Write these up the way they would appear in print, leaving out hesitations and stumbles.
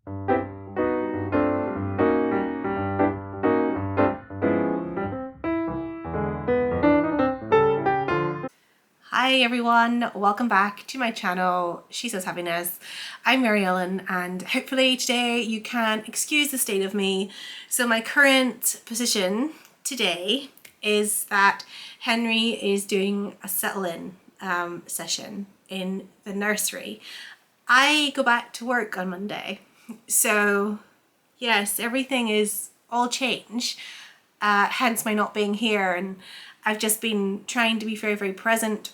Hi everyone, welcome back to my channel, She Says Happiness. I'm Mary Ellen and hopefully today you can excuse the state of me. So my current position today is that Henry is doing a settle-in session in the nursery. I go back to work on Monday, so yes, everything is all changed, hence my not being here, and I've just been trying to be very present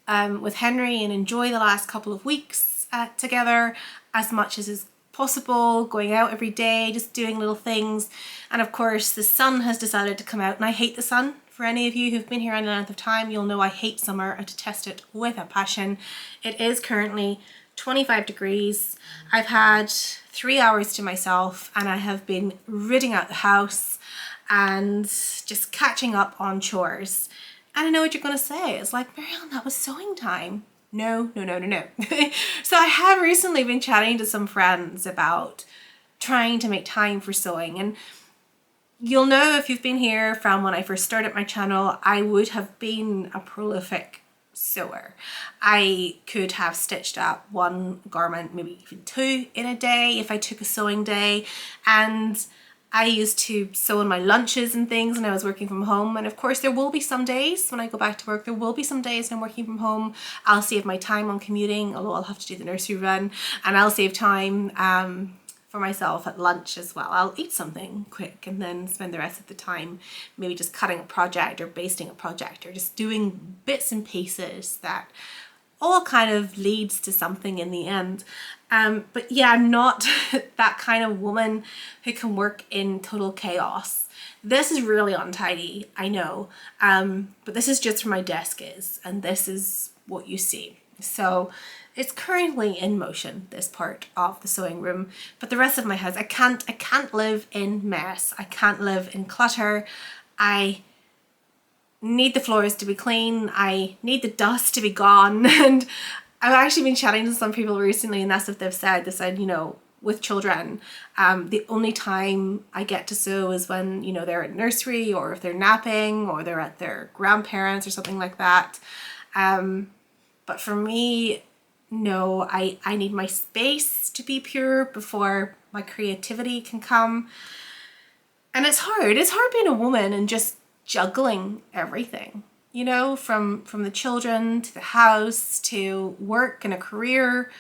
with Henry and enjoy the last couple of weeks together as much as is possible, going out every day, just doing little things. And of course the sun has decided to come out, and I hate the sun. For any of you who've been here any length of time, you'll know I hate summer. I detest it with a passion. It is currently 25 degrees. I've had 3 hours to myself and I have been ridding out the house and just catching up on chores. And I know what you're going to say. It's like, Marianne, that was sewing time. No. So I have recently been chatting to some friends about trying to make time for sewing. And you'll know if you've been here from when I first started my channel, I would have been a prolific sewer. I could have stitched up one garment, maybe even two in a day if I took a sewing day. And I used to sew in my lunches and things when I was working from home. And of course there will be some days when I go back to work, there will be some days when I'm working from home, I'll save my time on commuting, although I'll have to do the nursery run, and I'll save time for myself at lunch as well. I'll eat something quick and then spend the rest of the time maybe just cutting a project or basting a project or just doing bits and pieces that all kind of leads to something in the end. But yeah, I'm not that kind of woman who can work in total chaos. This is really untidy, I know, but this is just where my desk is, and this is what you see. So it's currently in motion, this part of the sewing room, but the rest of my house, I can't live in mess. I can't live in clutter. I need the floors to be clean. I need the dust to be gone. And I've actually been chatting to some people recently, and that's what they've said. They said, you know, with children, the only time I get to sew is when, you know, they're at nursery or if they're napping or they're at their grandparents or something like that. But for me, no, I need my space to be pure before my creativity can come. And it's hard being a woman and just juggling everything, you know, from the children to the house to work and a career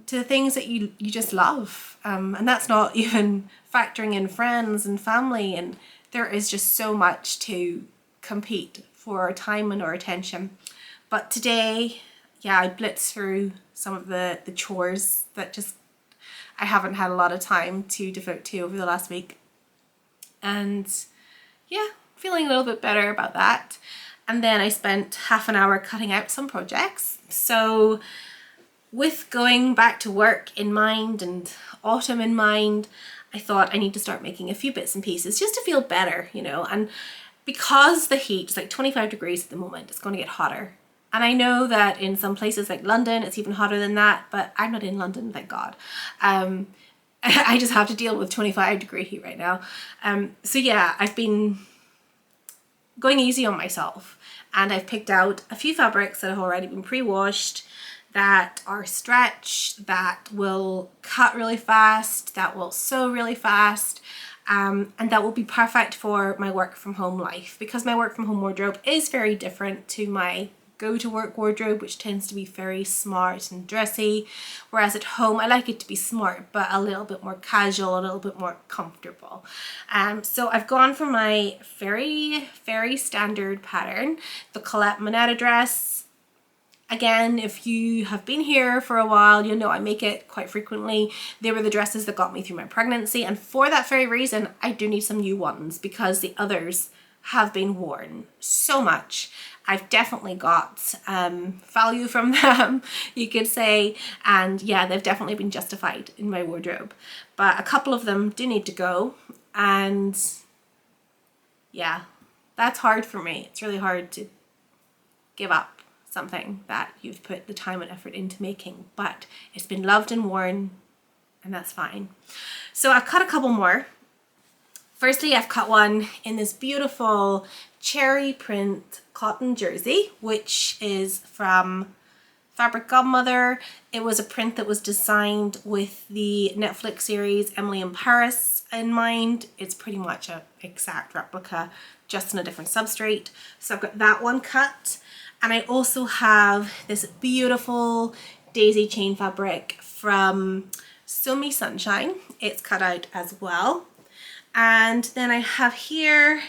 to the things that you just love, and that's not even factoring in friends and family, and there is just so much to compete for our time and our attention. But today, yeah, I blitzed through some of the chores that just I haven't had a lot of time to devote to over the last week, and yeah, feeling a little bit better about that. And then I spent half an hour cutting out some projects. So with going back to work in mind and autumn in mind, I thought I need to start making a few bits and pieces just to feel better, you know. And because the heat is like 25 degrees at the moment, it's going to get hotter. And I know that in some places like London, it's even hotter than that, but I'm not in London, thank God. I just have to deal with 25-degree heat right now. So yeah, I've been going easy on myself, and I've picked out a few fabrics that have already been pre-washed, that are stretch, that will cut really fast, that will sew really fast, and that will be perfect for my work from home life, because my work from home wardrobe is very different to my go to work wardrobe, which tends to be very smart and dressy, whereas at home I like it to be smart but a little bit more casual, a little bit more comfortable. So I've gone for my very standard pattern, the Colette Moneta dress. Again, if you have been here for a while, you'll know I make it quite frequently. They were the dresses that got me through my pregnancy, and for that very reason I do need some new ones, because the others have been worn so much. I've definitely got value from them, you could say, and yeah, they've definitely been justified in my wardrobe. But a couple of them do need to go, and yeah, that's hard for me. It's really hard to give up something that you've put the time and effort into making, but it's been loved and worn and that's fine. So I've cut a couple more. Firstly, I've cut one in this beautiful cherry print cotton jersey, which is from Fabric Godmother. It was a print that was designed with the Netflix series Emily in Paris in mind. It's pretty much an exact replica, just on a different substrate. So I've got that one cut. And I also have this beautiful daisy chain fabric from Sew Me Sunshine. It's cut out as well. And then I have here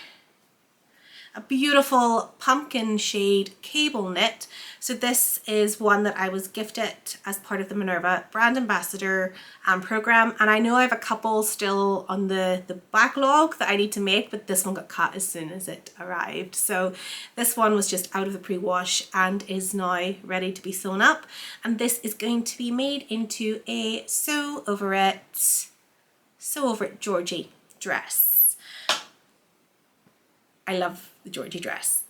a beautiful pumpkin shade cable knit. So this is one that I was gifted as part of the Minerva brand ambassador program. And I know I have a couple still on the backlog that I need to make, but this one got cut as soon as it arrived. So this one was just out of the pre-wash and is now ready to be sewn up. And this is going to be made into a sew over it Georgie dress. I love the Georgie dress,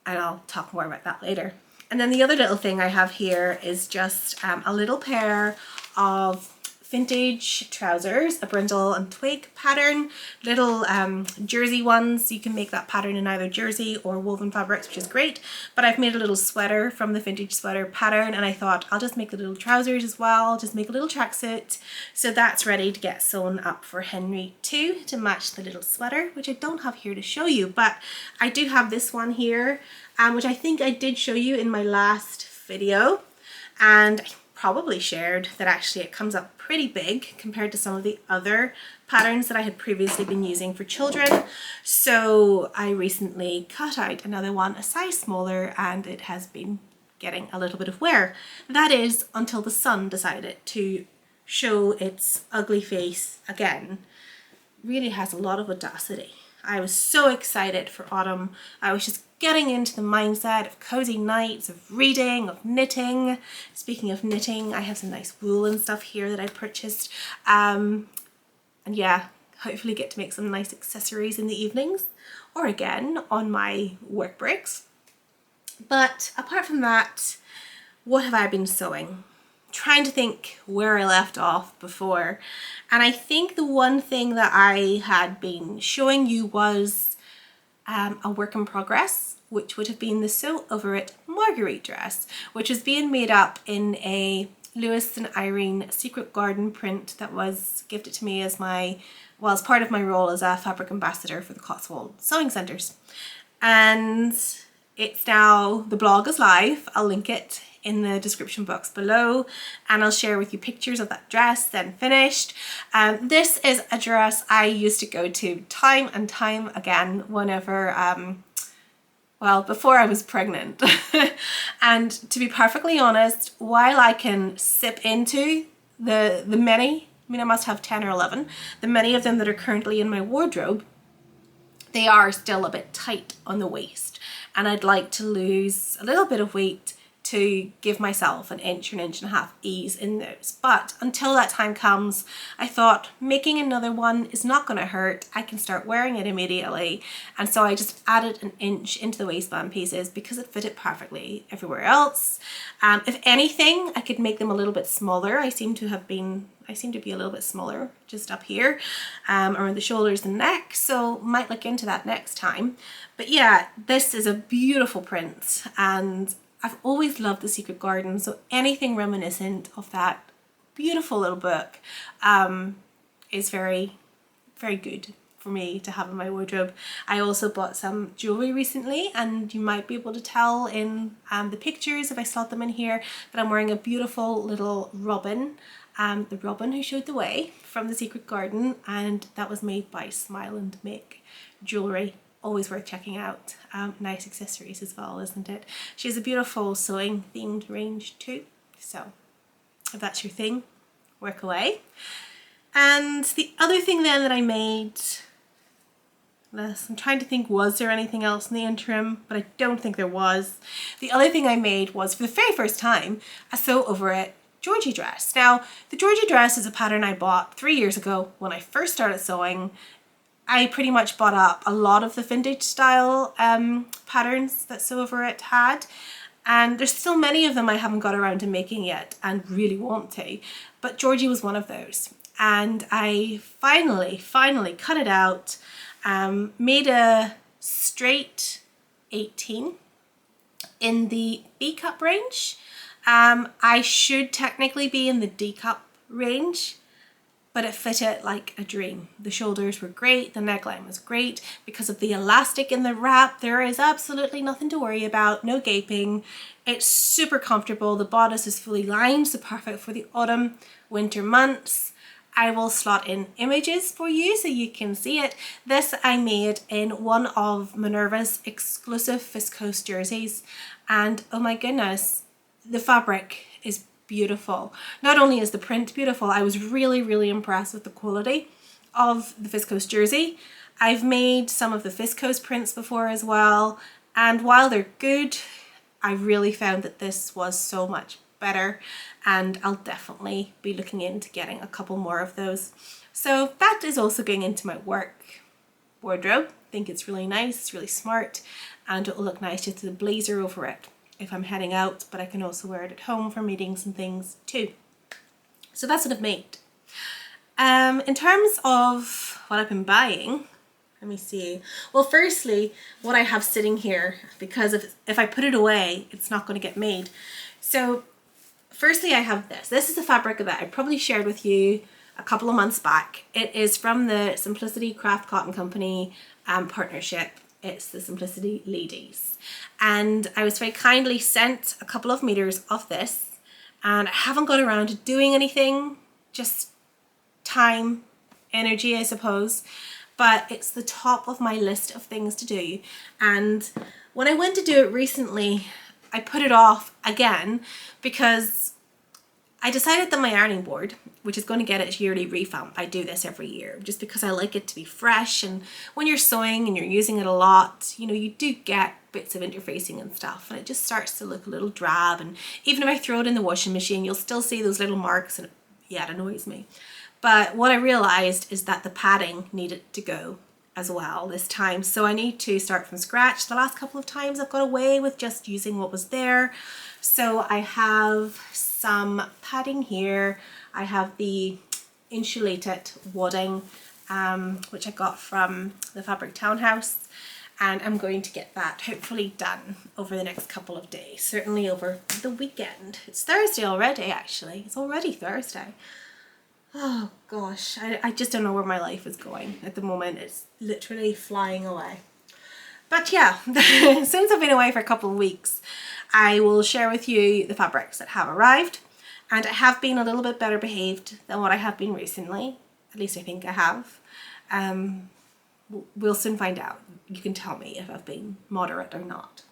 and I'll talk more about that later. And then the other little thing I have here is just a little pair of vintage trousers, a brindle and twig pattern, little jersey ones. You can make that pattern in either jersey or woven fabrics, which is great. But I've made a little sweater from the vintage sweater pattern, and I thought I'll just make the little trousers as well, just make a little tracksuit. So that's ready to get sewn up for Henry too, to match the little sweater, which I don't have here to show you, but I do have this one here, which I think I did show you in my last video, and I probably shared that actually it comes up pretty big compared to some of the other patterns that I had previously been using for children. So I recently cut out another one a size smaller, and it has been getting a little bit of wear. That is until the sun decided to show its ugly face again. Really has a lot of audacity. I was so excited for autumn. I was just getting into the mindset of cozy nights, of reading, of knitting. Speaking of knitting, I have some nice wool and stuff here that I purchased. And yeah, hopefully get to make some nice accessories in the evenings, or again on my work breaks. But apart from that, what have I been sewing? Trying to think where I left off before, and I think the one thing that I had been showing you was a work in progress, which would have been the Sew Over It Marguerite dress, which was being made up in a Lewis and Irene Secret Garden print that was gifted to me as as part of my role as a fabric ambassador for the Cotswold Sewing Centres. And it's now, the blog is live. I'll link it in the description box below, and I'll share with you pictures of that dress then finished. This is a dress I used to go to time and time again whenever, well, before I was pregnant. And to be perfectly honest, while I can sip into the many, I mean I must have 10 or 11, the many of them that are currently in my wardrobe, they are still a bit tight on the waist, and I'd like to lose a little bit of weight to give myself an inch or an inch and a half ease in those. But until that time comes, I thought making another one is not going to hurt. I can start wearing it immediately. And so I just added an inch into the waistband pieces because it fitted perfectly everywhere else. If anything, I could make them a little bit smaller. I seem to be a little bit smaller just up here, around the shoulders and neck, so might look into that next time. But yeah, this is a beautiful print, and I've always loved The Secret Garden, so anything reminiscent of that beautiful little book is very, very good for me to have in my wardrobe. I also bought some jewellery recently, and you might be able to tell in the pictures, if I slot them in here, that I'm wearing a beautiful little robin, the robin who showed the way from The Secret Garden, and that was made by Smile and Make Jewellery. Always worth checking out. Nice accessories as well, isn't it? She has a beautiful sewing themed range too, so if that's your thing, work away. And the other thing then that I made, I'm trying to think, was there anything else in the interim, but I don't think there was. The other thing I made was, for the very first time, a Sew Over It Georgie dress. Now, the Georgie dress is a pattern I bought 3 years ago when I first started sewing. I pretty much bought up a lot of the vintage style patterns that Sew Over It had, and there's still many of them I haven't got around to making yet and really want to, but Georgie was one of those. and I finally cut it out, made a straight 18 in the B cup range. I should technically be in the D cup range, but it fitted like a dream. The shoulders were great, the neckline was great. Because of the elastic in the wrap, there is absolutely nothing to worry about, no gaping. It's super comfortable. The bodice is fully lined, so perfect for the autumn, winter months. I will slot in images for you so you can see it. This I made in one of Minerva's exclusive viscose jerseys, and oh my goodness, the fabric is beautiful. Not only is the print beautiful, I was really impressed with the quality of the viscose jersey. I've made some of the viscose prints before as well, and while they're good, I really found that this was so much better, and I'll definitely be looking into getting a couple more of those. So that is also going into my work wardrobe. I think it's really nice, it's really smart, and it will look nice just with a blazer over it if I'm heading out, but I can also wear it at home for meetings and things too. So that's what I've made. In terms of what I've been buying, let me see. Well, firstly, what I have sitting here, because if I put it away, it's not going to get made. So firstly, I have this. This is a fabric that I probably shared with you a couple of months back. It is from the Simplicity Craft Cotton Company partnership. It's the Simplicity Ladies. And I was very kindly sent a couple of meters of this, and I haven't got around to doing anything, just time, energy, I suppose. But it's the top of my list of things to do. And when I went to do it recently, I put it off again because I decided that my ironing board, which is going to get its yearly revamp, I do this every year just because I like it to be fresh, and when you're sewing and you're using it a lot, you know, you do get bits of interfacing and stuff, and it just starts to look a little drab, and even if I throw it in the washing machine, you'll still see those little marks, and yeah, it annoys me. But what I realized is that the padding needed to go as well this time, so I need to start from scratch. The last couple of times I've got away with just using what was there. So I have some padding here. I have the insulated wadding, which I got from the Fabric Townhouse, and I'm going to get that hopefully done over the next couple of days, certainly over the weekend. It's Thursday already, actually. It's already Thursday. Oh gosh, I just don't know where my life is going at the moment. It's literally flying away. But yeah, since I've been away for a couple of weeks, I will share with you the fabrics that have arrived, and I have been a little bit better behaved than what I have been recently. At least I think I have. We'll soon find out. You can tell me if I've been moderate or not.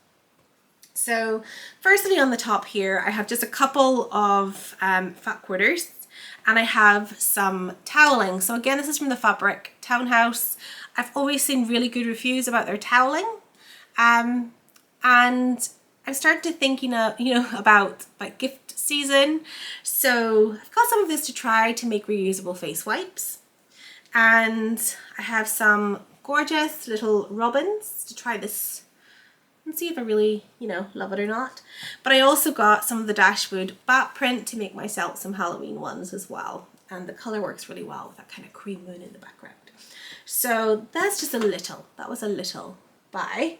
So firstly, on the top here, I have just a couple of fat quarters, and I have some toweling. So again, this is from the Fabric Townhouse. I've always seen really good reviews about their toweling, and I've started to think, about gift season. So I've got some of this to try to make reusable face wipes, and I have some gorgeous little robins to try this and see if I really, love it or not. But I also got some of the Dashwood bat print to make myself some Halloween ones as well. And the colour works really well with that kind of cream moon in the background. So that's just that was a little buy.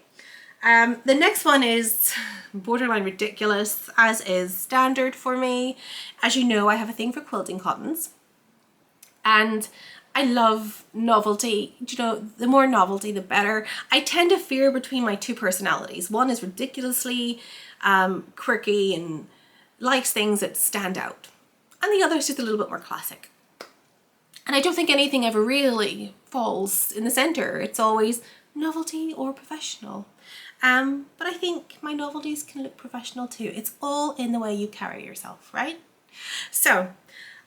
The next one is borderline ridiculous, as is standard for me. As you know, I have a thing for quilting cottons, and I love novelty. The more novelty, the better. I tend to veer between my two personalities. One is ridiculously quirky and likes things that stand out, and the other is just a little bit more classic. And I don't think anything ever really falls in the center. It's always novelty or professional. But I think my novelties can look professional too. It's all in the way you carry yourself, right? So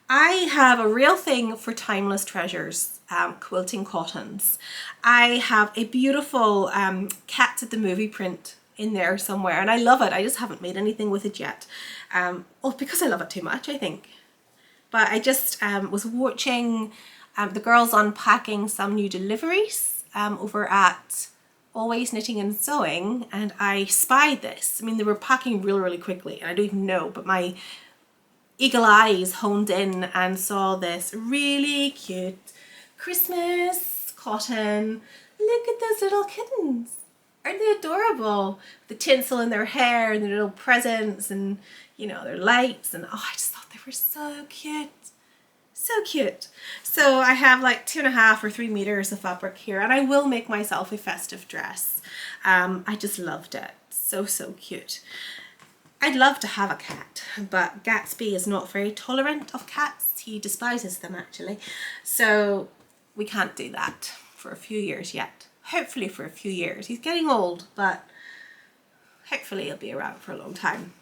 I have a real thing for timeless treasures, quilting cottons. I have a beautiful Cats at the Movie print in there somewhere, and I love it. I just haven't made anything with it yet. Because I love it too much, I think. But I just was watching the girls unpacking some new deliveries over at Always Knitting and Sewing, and I spied this. I mean, they were packing really quickly, and I don't even know, but my eagle eyes honed in and saw this really cute Christmas cotton. Look at those little kittens. Aren't they adorable? The tinsel in their hair and their little presents and, you know, their lights, and oh, I just thought they were so cute. So cute. So I have like 2.5 or 3 meters of fabric here, and I will make myself a festive dress. I just loved it. So, so cute. I'd love to have a cat, but Gatsby is not very tolerant of cats. He despises them, actually. So we can't do that for a few years yet. Hopefully for a few years. He's getting old, but hopefully he'll be around for a long time.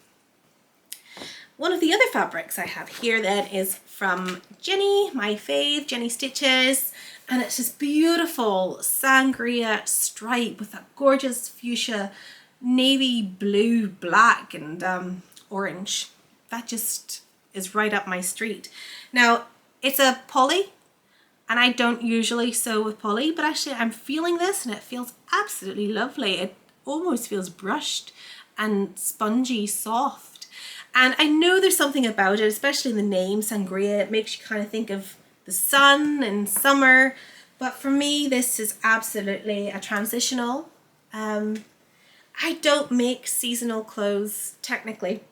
One of the other fabrics I have here then is from Jenny, my fave, Jenny Stitches, and it's this beautiful sangria stripe with that gorgeous fuchsia, navy blue, black and orange. That just is right up my street. Now it's a poly, and I don't usually sew with poly, but actually I'm feeling this and it feels absolutely lovely. It almost feels brushed and spongy soft. And I know there's something about it, especially the name sangria. It makes you kind of think of the sun and summer. But for me, this is absolutely a transitional. I don't make seasonal clothes technically.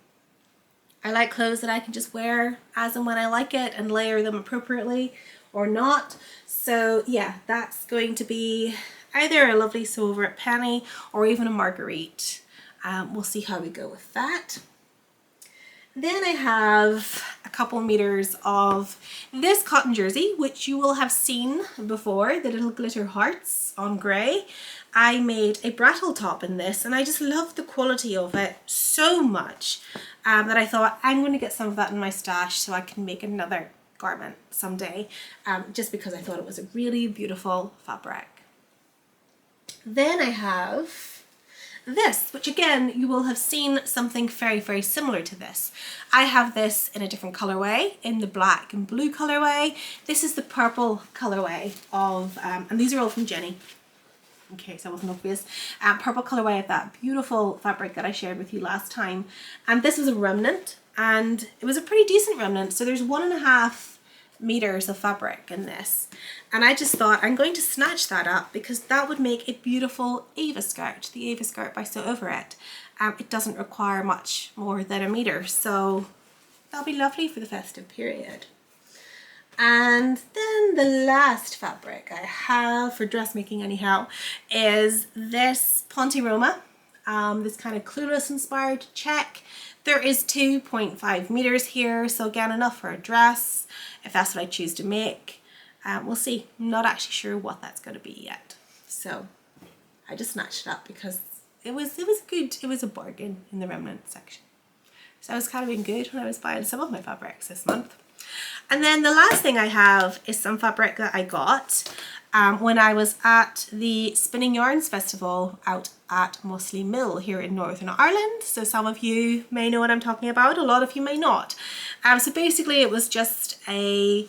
I like clothes that I can just wear as and when I like it and layer them appropriately or not. So yeah, that's going to be either a lovely sew over at Penny or even a Marguerite. We'll see how we go with that. Then I have a couple meters of this cotton jersey, which you will have seen before, the little glitter hearts on grey. I made a brattle top in this, and I just love the quality of it so much that I thought I'm going to get some of that in my stash so I can make another garment someday, just because I thought it was a really beautiful fabric. Then I have this, which again, you will have seen something very, very similar to this. I have this in a different colorway, in the black and blue colorway. This is the purple colorway of, and these are all from Jenny, in case I wasn't obvious, purple colorway of that beautiful fabric that I shared with you last time. And this was a remnant, and it was a pretty decent remnant. So there's 1.5 meters of fabric in this, and I just thought I'm going to snatch that up because that would make a beautiful Ava skirt, the Ava skirt by Sew Over It. It doesn't require much more than 1 meter, so that'll be lovely for the festive period. And then the last fabric I have for dressmaking anyhow is this Ponte Roma, this kind of Clueless inspired check. There is 2.5 meters here, so again, enough for a dress, if that's what I choose to make. We'll see. I'm not actually sure what that's going to be yet. So I just snatched it up because it was good. It was a bargain in the remnant section. So I was kind of being good when I was buying some of my fabrics this month. And then the last thing I have is some fabric that I got when I was at the Spinning Yarns Festival out at Mossley Mill here in Northern Ireland. So some of you may know what I'm talking about, a lot of you may not. So basically it was just a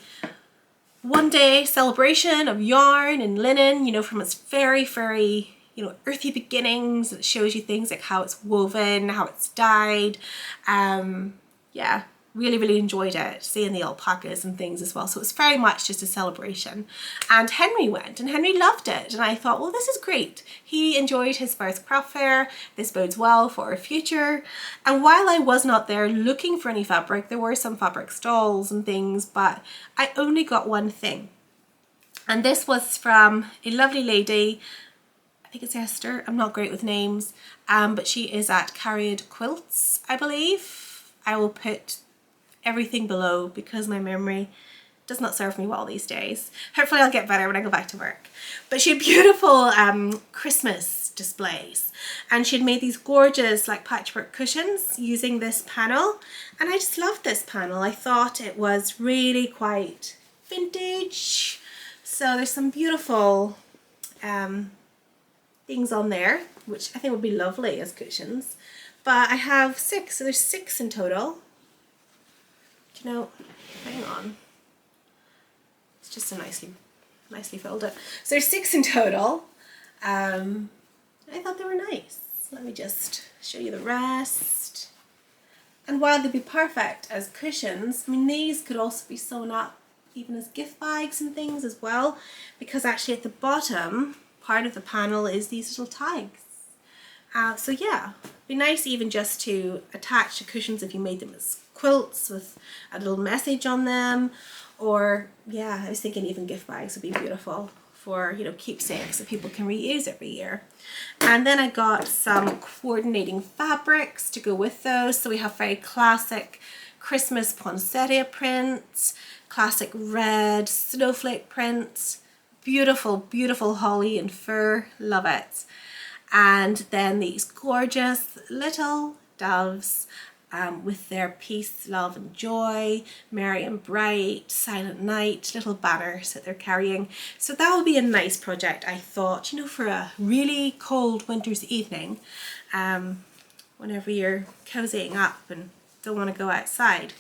one-day celebration of yarn and linen, you know, from its very, very, you know, earthy beginnings. It shows you things like how it's woven, how it's dyed. Yeah, really, really enjoyed it, seeing the alpacas and things as well. So it's very much just a celebration. And Henry went, and Henry loved it. And I thought, well, this is great. He enjoyed his first craft fair. This bodes well for our future. And while I was not there looking for any fabric, there were some fabric stalls and things, but I only got one thing. And this was from a lovely lady, I think it's Esther, I'm not great with names, but she is at Carried Quilts, I believe. I will put everything below because my memory does not serve me well these days. Hopefully I'll get better when I go back to work. But she had beautiful Christmas displays, and she had made these gorgeous like patchwork cushions using this panel, and I just loved this panel. I thought it was really quite vintage. So there's some beautiful things on there which I think would be lovely as cushions. But I have 6, so there's 6 in total. You know, hang on, it's just a nicely folded. So there's 6 in total. I thought they were nice. Let me just show you the rest. And while they'd be perfect as cushions, I mean, these could also be sewn up even as gift bags and things as well, because actually at the bottom part of the panel is these little tags. So yeah, be nice even just to attach the cushions if you made them as quilts with a little message on them, or yeah, I was thinking even gift bags would be beautiful for, you know, keepsakes that people can reuse every year. And then I got some coordinating fabrics to go with those. So we have very classic Christmas poinsettia prints, classic red snowflake prints, beautiful, beautiful holly and fur, love it. And then these gorgeous little doves with their peace, love and joy, merry and bright, silent night, little banners that they're carrying. So that would be a nice project, I thought, you know, for a really cold winter's evening, whenever you're cozying up and don't want to go outside.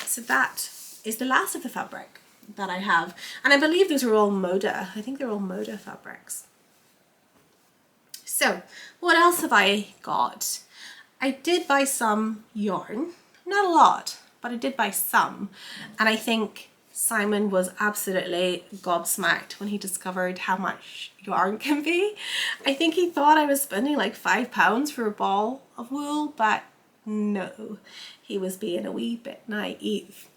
So that is the last of the fabric that I have. And I believe those are all Moda. I think they're all Moda fabrics. So what else have I got? I did buy some yarn, not a lot, but I did buy some. And I think Simon was absolutely gobsmacked when he discovered how much yarn can be. I think he thought I was spending like £5 for a ball of wool, but no, he was being a wee bit naive.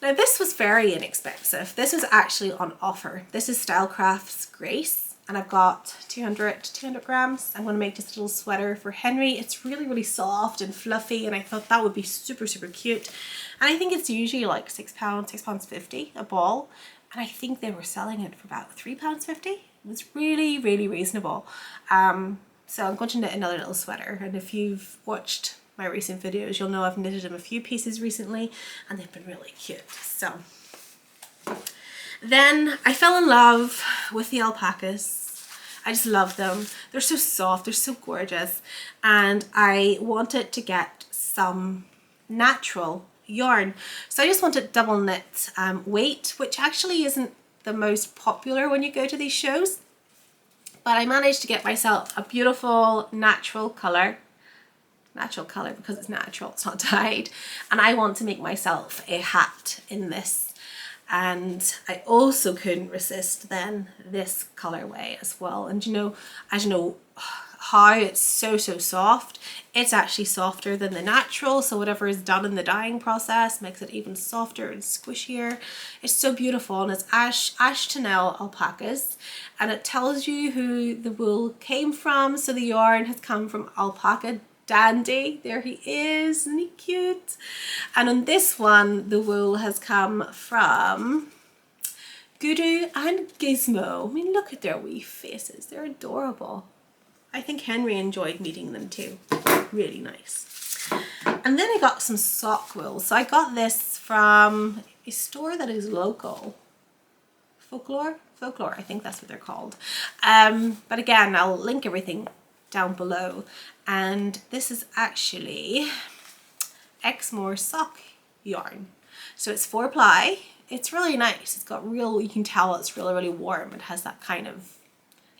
Now this was very inexpensive. This was actually on offer. This is Stylecraft's Grace. And I've got 200 grams. I'm going to make this little sweater for Henry. It's really, really soft and fluffy, and I thought that would be super, super cute. And I think it's usually like £6, £6.50 a ball. And I think they were selling it for about £3.50. It was really, really reasonable. So I'm going to knit another little sweater. And if you've watched my recent videos, you'll know I've knitted them a few pieces recently, and they've been really cute. So then I fell in love with the alpacas. I just love them. They're so soft, they're so gorgeous. And I wanted to get some natural yarn. So I just wanted double knit weight, which actually isn't the most popular when you go to these shows. But I managed to get myself a beautiful natural color because it's natural, it's not dyed. And I want to make myself a hat in this. And I also couldn't resist then this colorway as well. And you know, as you know how it's so soft, it's actually softer than the natural. So whatever is done in the dyeing process makes it even softer and squishier. It's so beautiful, and it's Ash Tennell alpacas, and it tells you who the wool came from. So the yarn has come from alpaca Dandy, there he is, isn't he cute? And on this one, the wool has come from Guru and Gizmo. I mean, look at their wee faces, they're adorable. I think Henry enjoyed knitting them too, really nice. And then I got some sock wool. So I got this from a store that is local, Folklore, I think that's what they're called. But again, I'll link everything down below. And this is actually Exmoor sock yarn. So it's 4-ply. It's really nice. It's got real, you can tell it's really, really warm. It has that kind of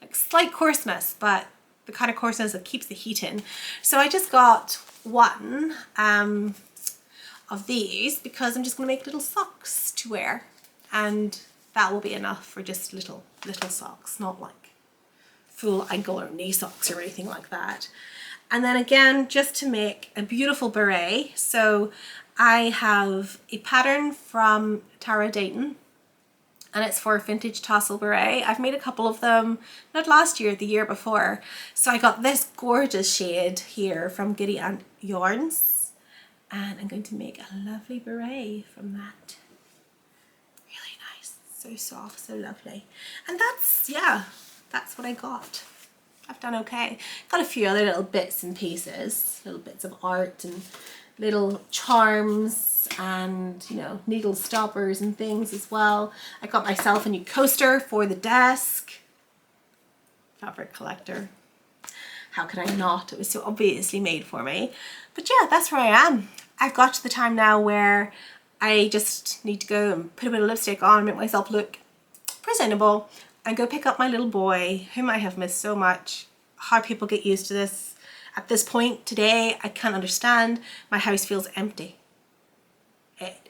like slight coarseness, but the kind of coarseness that keeps the heat in. So I just got one of these because I'm just going to make little socks to wear. And that will be enough for just little socks, not like full ankle or knee socks or anything like that. And then again, just to make a beautiful beret. So I have a pattern from Tara Dayton, and it's for a vintage tassel beret. I've made a couple of them, not last year, the year before. So I got this gorgeous shade here from Giddy Aunt Yarns, and I'm going to make a lovely beret from that. Really nice, so soft, so lovely. And that's, yeah, that's what I got. I've done okay. Got a few other little bits and pieces, little bits of art and little charms and, you know, needle stoppers and things as well. I got myself a new coaster for the desk. Fabric collector. How could I not? It was so obviously made for me. But yeah, that's where I am. I've got to the time now where I just need to go and put a bit of lipstick on and make myself look presentable and go pick up my little boy, whom I have missed so much. How people get used to this At this point today, I can't understand. My house feels empty.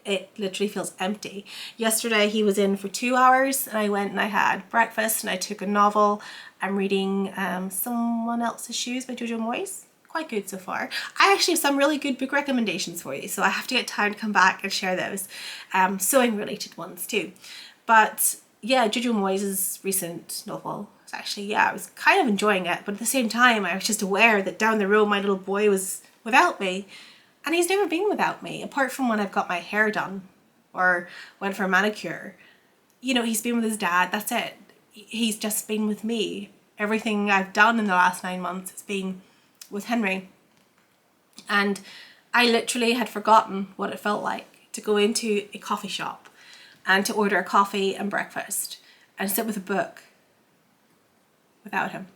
It literally feels empty. Yesterday he was in for 2 hours and I went and I had breakfast and I took a novel. I'm reading Someone Else's Shoes by Jojo Moyes. Quite good so far. I actually have some really good book recommendations for you, so I have to get time to come back and share those. Sewing related ones too. But yeah, Jojo Moyes' recent novel, it's actually, yeah, I was kind of enjoying it, but at the same time I was just aware that down the road my little boy was without me. And he's never been without me, apart from when I've got my hair done or went for a manicure. You know, he's been with his dad, that's it. He's just been with me. Everything I've done in the last 9 months has been with Henry. And I literally had forgotten what it felt like to go into a coffee shop and to order a coffee and breakfast and sit with a book without him.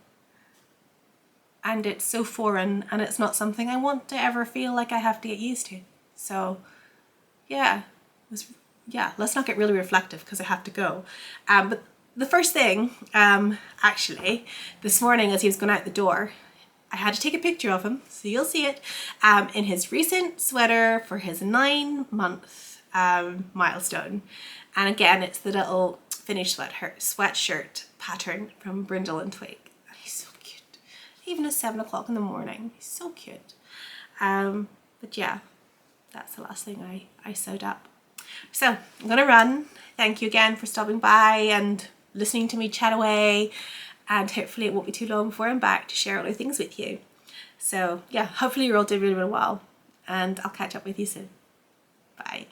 And it's so foreign and it's not something I want to ever feel like I have to get used to. So yeah, let's not get really reflective because I have to go. But the first thing, actually, this morning as he was going out the door, I had to take a picture of him, so you'll see it, in his recent sweater for his 9-month milestone. And again, it's the little finished sweatshirt pattern from Brindle and Twig. And he's so cute. Even at 7 o'clock in the morning, he's so cute. But yeah, that's the last thing I sewed up. So I'm gonna run. Thank you again for stopping by and listening to me chat away. And hopefully it won't be too long before I'm back to share other things with you. So yeah, hopefully you're all doing really, really well. And I'll catch up with you soon. Bye.